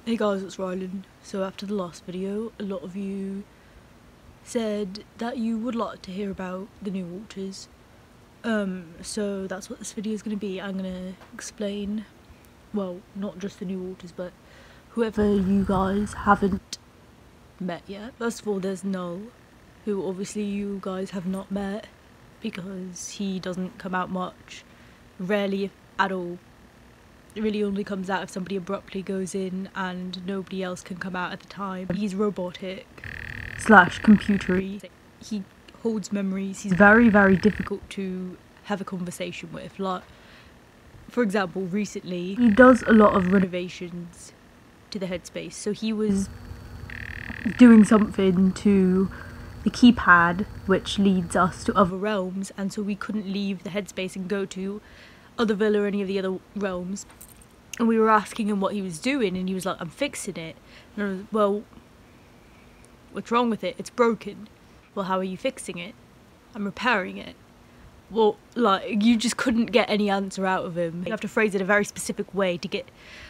Hey guys, it's Rylan. So after the last video, a lot of you said that you would like to hear about the new waters. So that's what this video is going to be. I'm going to explain, well, not just the new waters, but whoever you guys haven't met yet. First of all, there's Null, who obviously you guys have not met because he doesn't come out much, rarely if at all. It really only comes out if somebody abruptly goes in and nobody else can come out at the time. He's robotic / computery. He holds memories. He's very, very difficult to have a conversation with. Like, for example, recently he does a lot of renovations to the headspace. So he was doing something to the keypad which leads us to other realms, and so we couldn't leave the headspace and go to other villa or any of the other realms. And we were asking him what he was doing, and he was like, I'm fixing it. And I was, well, what's wrong with it? It's broken. Well, how are you fixing it? I'm repairing it. Well, like, you just couldn't get any answer out of him. You have to phrase it a very specific way to get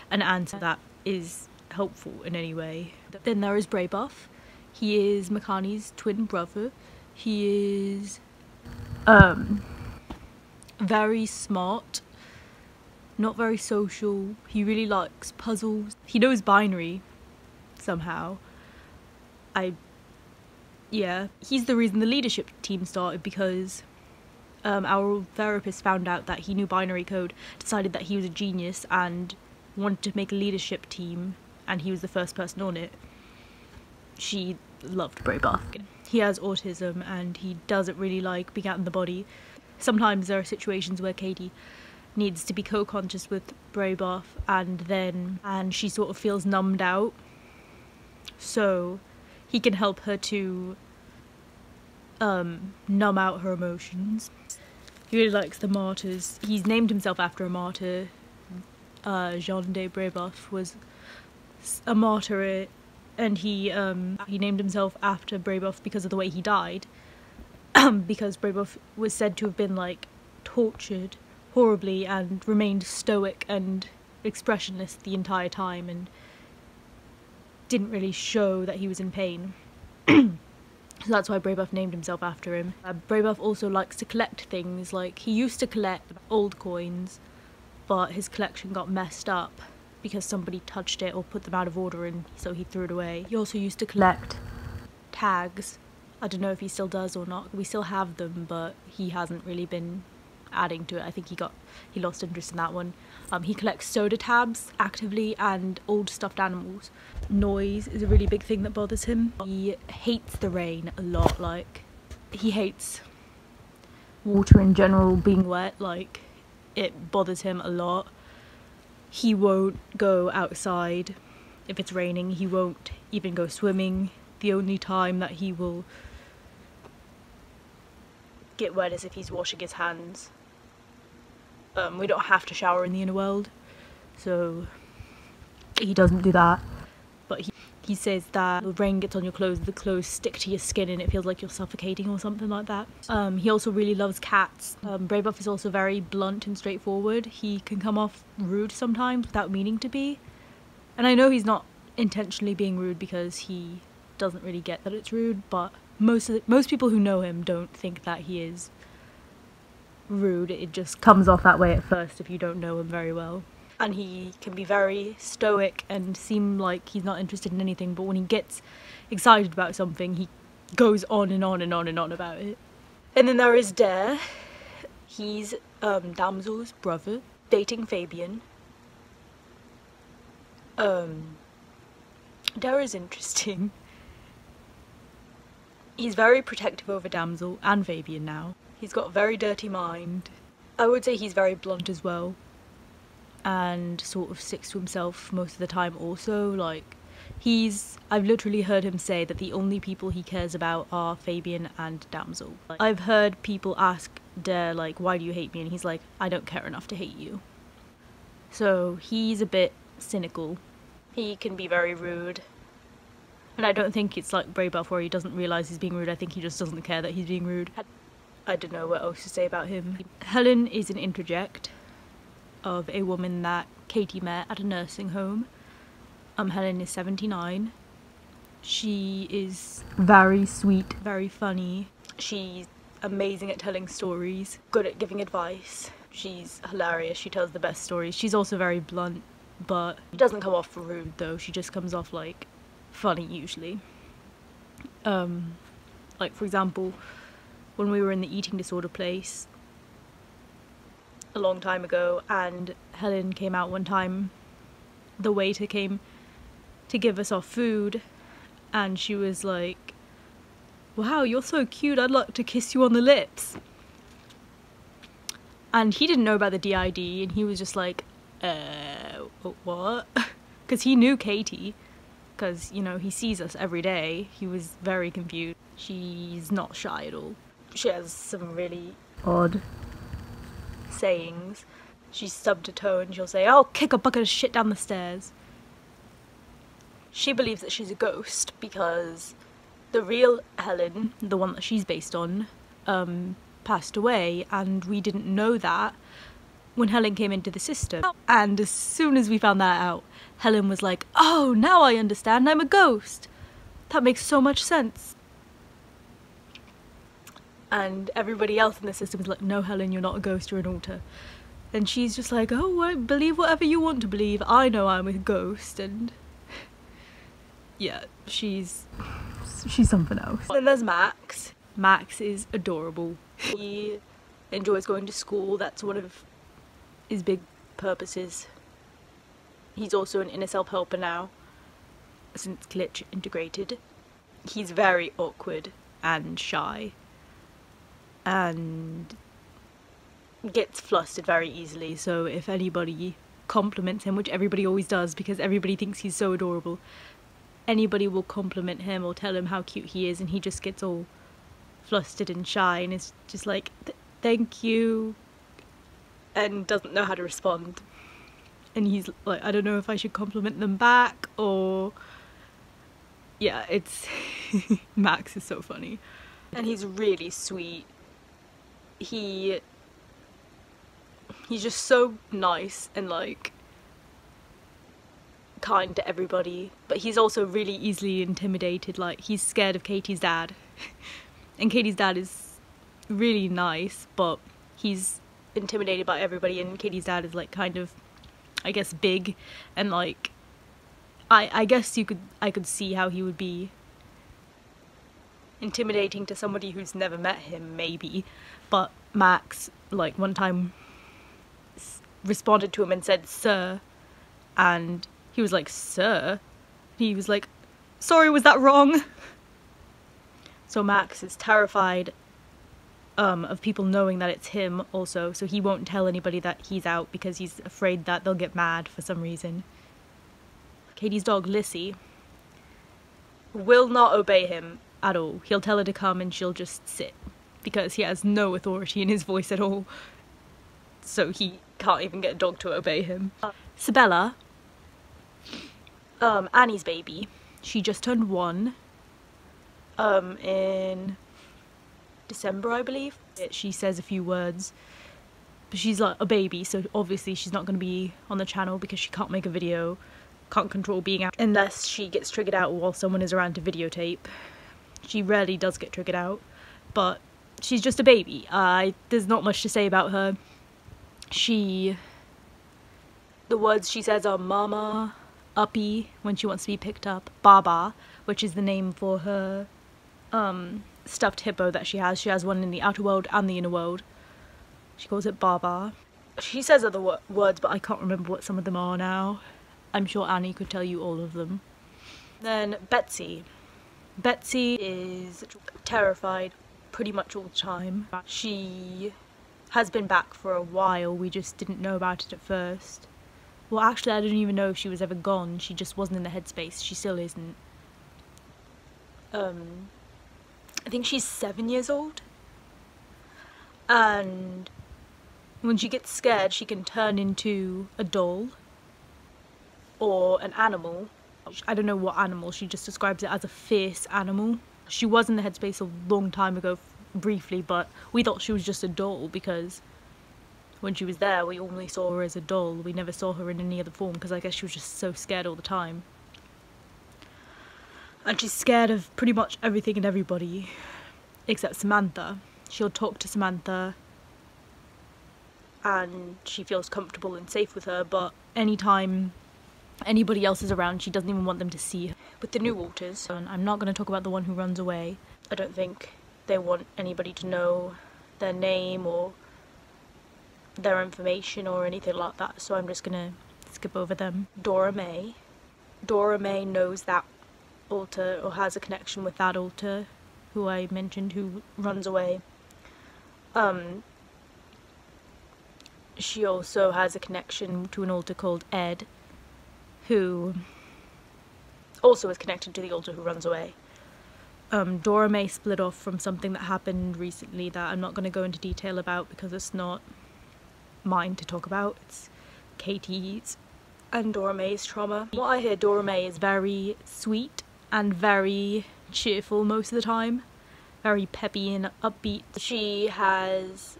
an answer that is helpful in any way. Then there is BREBEUF. He is Makani's twin brother. He is very smart, not very social. He really likes puzzles. He knows binary somehow. Yeah, he's the reason the leadership team started, because our therapist found out that he knew binary code, decided that he was a genius and wanted to make a leadership team, and he was the first person on it. She loved BREBEUF. He has autism and he doesn't really like being out in the body. Sometimes there are situations where Katie needs to be co-conscious with BREBEUF and she sort of feels numbed out. So he can help her to numb out her emotions. He really likes the martyrs. He's named himself after a martyr. Jean de BREBEUF was a martyr, and he named himself after BREBEUF because of the way he died. Because BREBEUF was said to have been, like, tortured horribly and remained stoic and expressionless the entire time and didn't really show that he was in pain. So that's why BREBEUF named himself after him. BREBEUF also likes to collect things. Like, he used to collect old coins, but his collection got messed up because somebody touched it or put them out of order, and so he threw it away. He also used to collect tags. I don't know if he still does or not. We still have them, but he hasn't really been adding to it. I think he lost interest in that one. He collects soda tabs actively and old stuffed animals. Noise is a really big thing that bothers him. He hates the rain a lot. Like, he hates water in general being wet. Like, it bothers him a lot. He won't go outside if it's raining. He won't even go swimming. The only time that he will get wet is if he's washing his hands. We don't have to shower in the inner world, so he doesn't do that. But he says that the rain gets on your clothes, the clothes stick to your skin and it feels like you're suffocating or something like that. He also really loves cats. BREBEUF is also very blunt and straightforward. He can come off rude sometimes without meaning to be. And I know he's not intentionally being rude because he doesn't really get that it's rude, but most people who know him don't think that he is rude. It just comes off that way at first if you don't know him very well. And he can be very stoic and seem like he's not interested in anything, but when he gets excited about something, he goes on and on and on and on about it. And then there is Dare. He's Damsel's brother, dating Fabian. Dare is interesting. He's very protective over Damsel and Fabian now. He's got a very dirty mind. I would say he's very blunt as well, and sort of sticks to himself most of the time also. Like, I've literally heard him say that the only people he cares about are Fabian and Damsel. Like, I've heard people ask Dare, like, why do you hate me? And he's like, I don't care enough to hate you. So he's a bit cynical. He can be very rude. And I don't think it's like BREBEUF where he doesn't realise he's being rude. I think he just doesn't care that he's being rude. I don't know what else to say about him. Helen is an interject of a woman that Katie met at a nursing home. Helen is 79. She is very sweet, very funny. She's amazing at telling stories, good at giving advice. She's hilarious, she tells the best stories. She's also very blunt, but she doesn't come off rude though, she just comes off like funny usually. Like for example, when we were in the eating disorder place a long time ago and Helen came out one time, the waiter came to give us our food and she was like, "Wow, you're so cute, I'd like to kiss you on the lips." And he didn't know about the DID and he was just like, what? Because he knew Katie, because, you know, he sees us every day. He was very confused. She's not shy at all. She has some really odd sayings. She's stubbed a toe and she'll say, "I'll kick a bucket of shit down the stairs." She believes that she's a ghost because the real Helen, the one that she's based on, passed away, and we didn't know that when Helen came into the system. And as soon as we found that out, Helen was like, "Oh, now I understand, I'm a ghost. That makes so much sense." And everybody else in the system is like, "No, Helen, you're not a ghost, you're an alter." And she's just like, "Oh, I believe whatever you want to believe. I know I'm a ghost." And yeah, she's something else. Then there's Max. Max is adorable. He enjoys going to school. That's one of his big purposes. He's also an inner self-helper now, since Glitch integrated. He's very awkward and shy and gets flustered very easily, so if anybody compliments him, which everybody always does because everybody thinks he's so adorable, anybody will compliment him or tell him how cute he is and he just gets all flustered and shy and is just like, "Thank you," and doesn't know how to respond. And he's like, I don't know if I should compliment them back or... yeah, it's... Max is so funny. And he's really sweet. He's just so nice and like kind to everybody, but he's also really easily intimidated. Like, he's scared of Katie's dad. And Katie's dad is really nice, but he's intimidated by everybody, and Katie's dad is like kind of, I guess, big and like I guess I could see how he would be intimidating to somebody who's never met him, maybe. But Max, like, one time responded to him and said, "Sir," and he was like, "Sir?" He was like, "Sorry, was that wrong?" So Max is terrified of people knowing that it's him also, so he won't tell anybody that he's out because he's afraid that they'll get mad for some reason. Katie's dog, Lissy, will not obey him at all. He'll tell her to come and she'll just sit because he has no authority in his voice at all, so he can't even get a dog to obey him. Sibella, Annie's baby, she just turned 1 in December, I believe. She says a few words, but she's like a baby, so obviously she's not going to be on the channel because she can't make a video, can't control being out unless she gets triggered out while someone is around to videotape. She rarely does get triggered out, but she's just a baby. There's not much to say about her. The words she says are mama, uppy when she wants to be picked up, baba, which is the name for her stuffed hippo that she has. She has one in the outer world and the inner world. She calls it Baba. She says other words, but I can't remember what some of them are now. I'm sure Annie could tell you all of them. Then Betsy. Betsy is terrified pretty much all the time. She has been back for a while, we just didn't know about it at first. Well, actually, I didn't even know if she was ever gone. She just wasn't in the headspace. She still isn't. I think she's 7 years old. And when she gets scared, she can turn into a doll or an animal. I don't know what animal, she just describes it as a fierce animal. She was in the headspace a long time ago, briefly, but we thought she was just a doll because when she was there we only saw her as a doll. We never saw her in any other form because I guess she was just so scared all the time. And she's scared of pretty much everything and everybody except Samantha. She'll talk to Samantha and she feels comfortable and safe with her, but anytime anybody else is around, she doesn't even want them to see her. With the new Walters, and I'm not going to talk about the one who runs away. I don't think they want anybody to know their name or their information or anything like that, so I'm just going to skip over them. Dora May. Dora May knows that alter, or has a connection with that alter who I mentioned, who runs away. She also has a connection to an alter called Ed, who also is connected to the alter who runs away. Dora May split off from something that happened recently that I'm not going to go into detail about because it's not mine to talk about. It's Katie's and Dora May's trauma. What I hear, Dora May is very sweet and very cheerful most of the time. Very peppy and upbeat. She has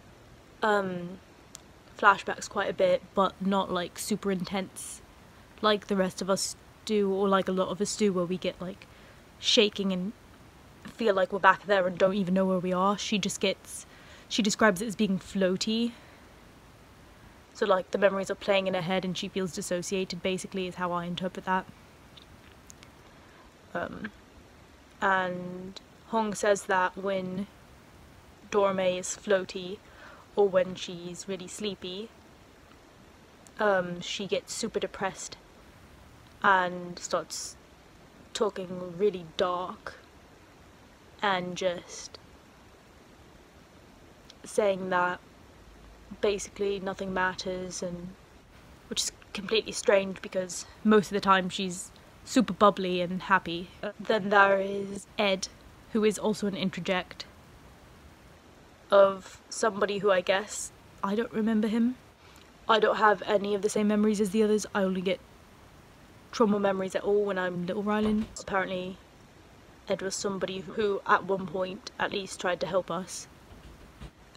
flashbacks quite a bit, but not like super intense like the rest of us do, or like a lot of us do, where we get like shaking and feel like we're back there and don't even know where we are. She describes it as being floaty. So like the memories are playing in her head and she feels dissociated, basically, is how I interpret that. And Hong says that when Dora May is floaty, or when she's really sleepy, she gets super depressed and starts talking really dark and just saying that basically nothing matters, and which is completely strange because most of the time she's super bubbly and happy. Then there is Ed, who is also an interject of somebody who I don't remember him. I don't have any of the same memories as the others. I only get trauma memories at all when I'm in Little Ryland. Apparently Ed was somebody who at one point at least tried to help us.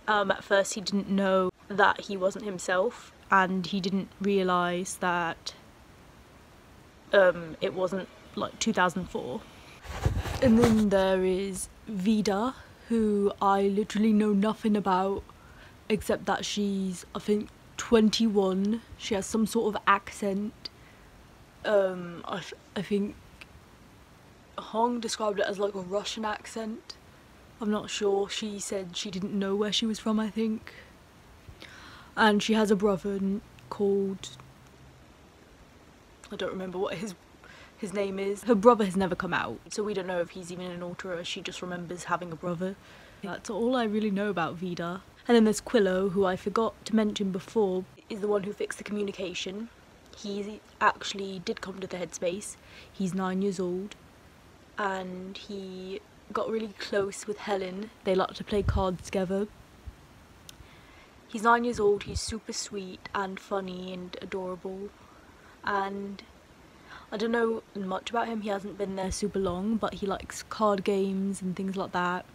At first he didn't know that he wasn't himself, and he didn't realise that it wasn't like 2004. And then there is Vida, who I literally know nothing about except that she's, I think, 21. She has some sort of accent. I think Hong described it as like a Russian accent. I'm not sure. She said she didn't know where she was from, I think. And she has a brother called, I don't remember what his name is. Her brother has never come out, so we don't know if he's even an alter or she just remembers having a brother. That's all I really know about Vida. And then there's Quillo, who I forgot to mention before, is the one who fixed the communication. He actually did come to the headspace. He's 9 years old, and he got really close with Helen. They like to play cards together. He's 9 years old, he's super sweet and funny and adorable, and I don't know much about him. He hasn't been there super long, but he likes card games and things like that.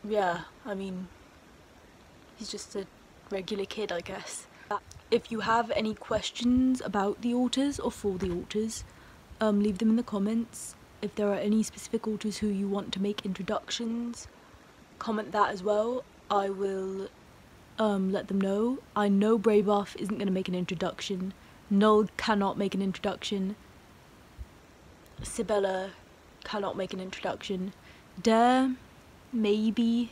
Yeah, I mean, he's just a regular kid, I guess. If you have any questions about the alters or for the alters, leave them in the comments. If there are any specific alters who you want to make introductions, comment that as well. I will let them know. I know BREBEUF isn't going to make an introduction. Null cannot make an introduction. SIBELLA cannot make an introduction. Dare, maybe,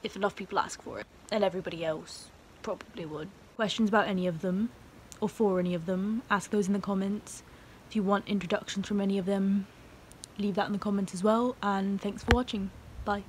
if enough people ask for it. And everybody else probably would. Questions about any of them, or for any of them, ask those in the comments. If you want introductions from any of them, leave that in the comments as well. And thanks for watching. Bye.